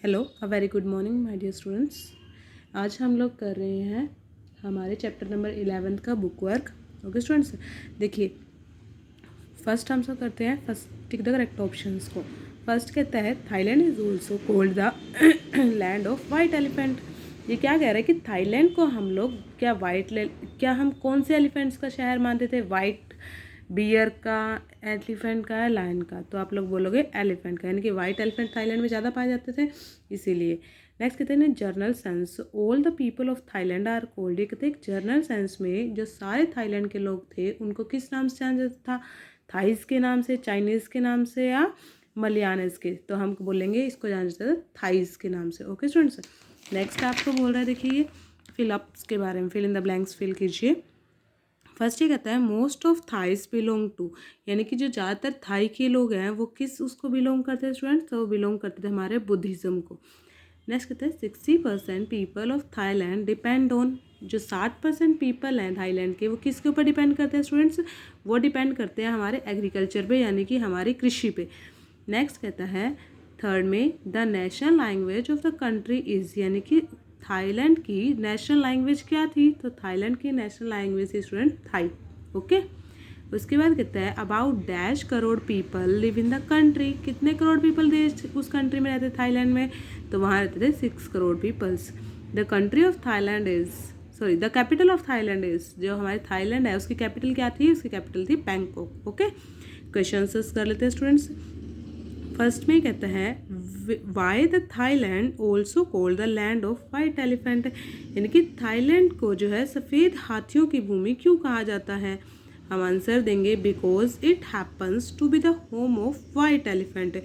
Hello, a very good morning my dear students. आज हम लोग कर रहे हैं हमारे चैप्टर नंबर 11 का बुक वर्क। ओके स्टूडेंट्स, देखिए फर्स्ट हम सब करते हैं first tick the correct options को। फर्स्ट कहता है Thailand is also called the land of white elephant. ये क्या कह रहा है कि थाईलैंड को हम लोग क्या हम कौन से एलिफेंट्स का शहर मानते थे? वाइट बियर का, एलिफेंट का या लायन का? तो आप लोग बोलोगे एलिफेंट का, यानी कि वाइट एलिफेंट थाईलैंड में ज़्यादा पाए जाते थे इसीलिए। नेक्स्ट कहते हैं general sense all the people of Thailand are cold. ये कहते हैं जर्नल सेंस में जो सारे थाईलैंड के लोग थे उनको किस नाम से जाना जाता था? थाईस के नाम से, चाइनीज़ के नाम से या मलयानस के? तो हम बोलेंगे इसको जाना जाता है थाईस के नाम से। ओके स्टूडेंट्स, नेक्स्ट आपको बोल रहा है, देखिए फिलअप्स के बारे में, fill in the blanks fill कीजिए। फर्स्ट ये कहता है most of Thais belong to, यानी कि जो ज़्यादातर थाई के लोग हैं वो किस उसको बिलोंग करते हैं स्टूडेंट्स? तो वो बिलोंग करते थे हमारे बुद्धिज़्म को। नेक्स्ट कहते हैं 60% people of Thailand depend on. जो 60% पीपल हैं थाईलैंड के वो किसके ऊपर डिपेंड करते हैं स्टूडेंट्स? वो डिपेंड करते हैं हमारे एग्रीकल्चर पे, यानी कि हमारी कृषि पे। नेक्स्ट कहता है थर्ड में the national language of the country is, यानी कि थाईलैंड की नेशनल लैंग्वेज क्या थी? तो थाईलैंड की नेशनल लैंग्वेज थी स्टूडेंट थाई। ओके, उसके बाद कहता है about dash crore people live in the country. कितने करोड़ पीपल देश उस कंट्री में रहते थाईलैंड में? तो वहाँ रहते थे 6 crore peoples. The country of Thailand is, sorry the capital of Thailand is, जो हमारे थाईलैंड है उसकी कैपिटल क्या थी? उसकी कैपिटल थी बैंकॉक। ओके, क्वेश्चन कर लेते हैं स्टूडेंट्स। फर्स्ट में कहता है why the Thailand also called the land of white elephant, यानी कि थाईलैंड को जो है सफ़ेद हाथियों की भूमि क्यों कहा जाता है? हम आंसर देंगे because it happens to be the home of white elephant,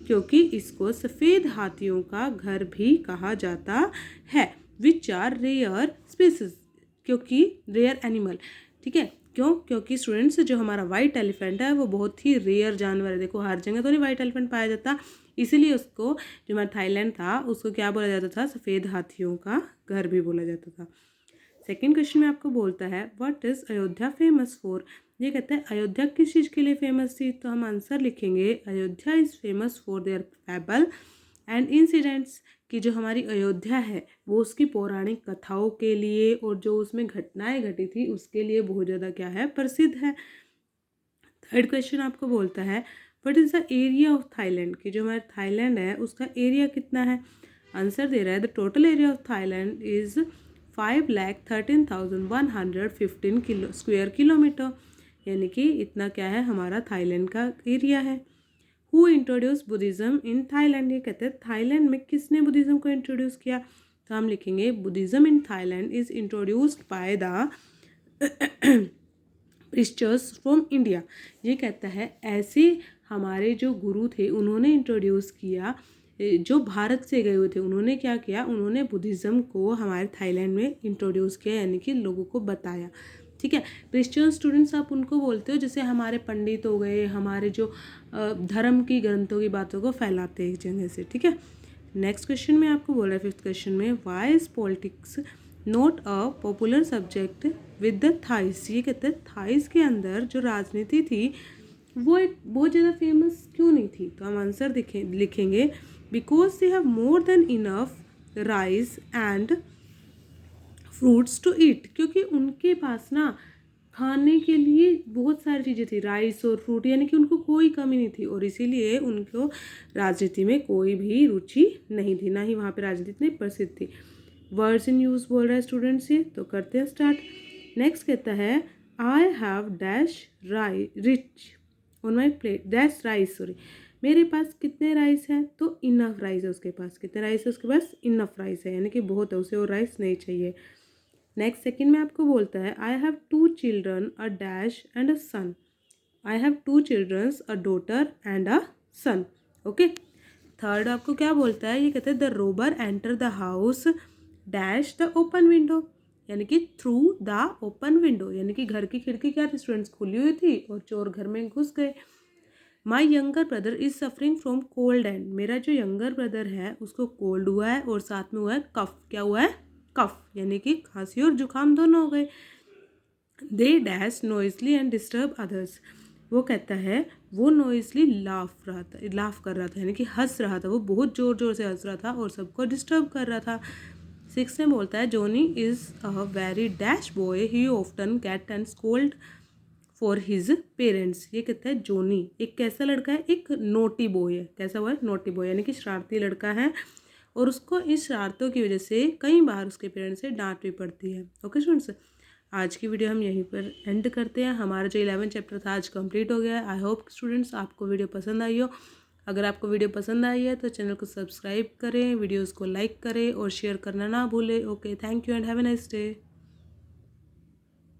क्योंकि इसको सफ़ेद हाथियों का घर भी कहा जाता है। विच आर रेयर स्पीसीज, क्योंकि रेयर एनिमल, ठीक है। क्यों? क्योंकि स्टूडेंट्स जो हमारा वाइट एलिफेंट है वो बहुत ही रेयर जानवर है। देखो हर जगह तो नहीं वाइट एलिफेंट पाया जाता, इसीलिए उसको, जो हमारा थाईलैंड था उसको क्या बोला जाता था? सफ़ेद हाथियों का घर भी बोला जाता था। सेकेंड क्वेश्चन में आपको बोलता है what is Ayodhya famous for. ये कहता है अयोध्या किस चीज़ के लिए फेमस थी? तो हम आंसर लिखेंगे Ayodhya is famous for their fable and incidents, कि जो हमारी अयोध्या है वो उसकी पौराणिक कथाओं के लिए और जो उसमें घटनाएं घटी थी उसके लिए बहुत ज़्यादा क्या है? प्रसिद्ध है। थर्ड क्वेश्चन आपको बोलता है what is the area of Thailand, की जो हमारा थाईलैंड है उसका एरिया कितना है? आंसर दे रहा है the total area of Thailand is 5,13,115 square kilometre, यानी कि इतना क्या है हमारा थाईलैंड का एरिया है। Who introduce Buddhism in Thailand, ये कहते हैं थाईलैंड में किसने बुद्धिज़्म को इंट्रोड्यूस किया? तो हम लिखेंगे Buddhism in Thailand is introduced by the priests from India. ये कहता है ऐसे हमारे जो गुरु थे उन्होंने इंट्रोड्यूस किया, जो भारत से गए हुए थे उन्होंने क्या किया? उन्होंने बुद्धिज़्म को हमारे थाईलैंड में इंट्रोड्यूस किया, यानी कि लोगों को बताया। ठीक है, क्रिश्चियन स्टूडेंट्स आप उनको बोलते हो जैसे हमारे पंडित हो गए, हमारे जो धर्म की ग्रंथों की बातों को फैलाते हैं एक जगह से। ठीक है, नेक्स्ट क्वेश्चन में आपको बोल रहा है फिफ्थ क्वेश्चन में why is politics not a popular subject with the Thais. ये कहते हैं थाइस के अंदर जो राजनीति थी वो एक बहुत ज़्यादा फेमस क्यों नहीं थी? तो हम आंसर लिखेंगे because they have more than enough rice and fruits to eat, क्योंकि उनके पास ना खाने के लिए बहुत सारी चीज़ें थी, राइस और फ्रूट, यानी कि उनको कोई कमी नहीं थी और इसीलिए उनको राजनीति में कोई भी रुचि नहीं थी, ना ही वहाँ पे राजनीति इतनी प्रसिद्ध थी। वर्ड्स इन यूज़ बोल रहा है स्टूडेंट्स, ये तो करते हैं स्टार्ट। नेक्स्ट कहता है I have dash rich on my plate dash rice, sorry, मेरे पास कितने राइस हैं? तो इनफ राइस है उसके पास। कितने राइस है उसके पास? इनफ राइस है, यानी कि बहुत है, उसे और राइस नहीं चाहिए। नेक्स्ट सेकंड में आपको बोलता है I have 2 children a dash and a son. I have 2 childrens a daughter and a son. Okay, third आपको क्या बोलता है? ये कहते हैं the robber enter the house dash the open window, यानी कि थ्रू द ओपन विंडो, यानी कि घर की खिड़की क्या थी स्टूडेंट्स? खुली हुई थी और चोर घर में घुस गए। My younger brother is suffering from cold and, मेरा जो यंगर ब्रदर है उसको कोल्ड हुआ है और साथ में हुआ है कफ। क्या हुआ है? कफ, यानी कि खांसी और जुकाम दोनों हो गए। They dash Noisli and disturb others, वो कहता है वो नॉइसली लाफ कर रहा था, यानी कि हंस रहा था, वो बहुत ज़ोर ज़ोर से हंस रहा था और सबको डिस्टर्ब कर रहा था। 6 में बोलता है Johnny is a very dash boy, he often get and scold for his parents. ये कहता है जोनी एक कैसा लड़का है, एक नोटी बॉय है। कैसा हुआ है? नोटी बॉय, यानी कि शरारती लड़का है और उसको इस शरारतों की वजह से कई बार उसके पेरेंट्स से डांट भी पड़ती है। ओके स्टूडेंट्स, आज की वीडियो हम यहीं पर एंड करते हैं। हमारा जो 11 चैप्टर था आज कंप्लीट हो गया है। आई होप स्टूडेंट्स आपको वीडियो पसंद आई हो। अगर आपको वीडियो पसंद आई है तो चैनल को सब्सक्राइब करें, वीडियोज़ को लाइक करें और शेयर करना ना भूलें। Okay, thank you and have a nice day.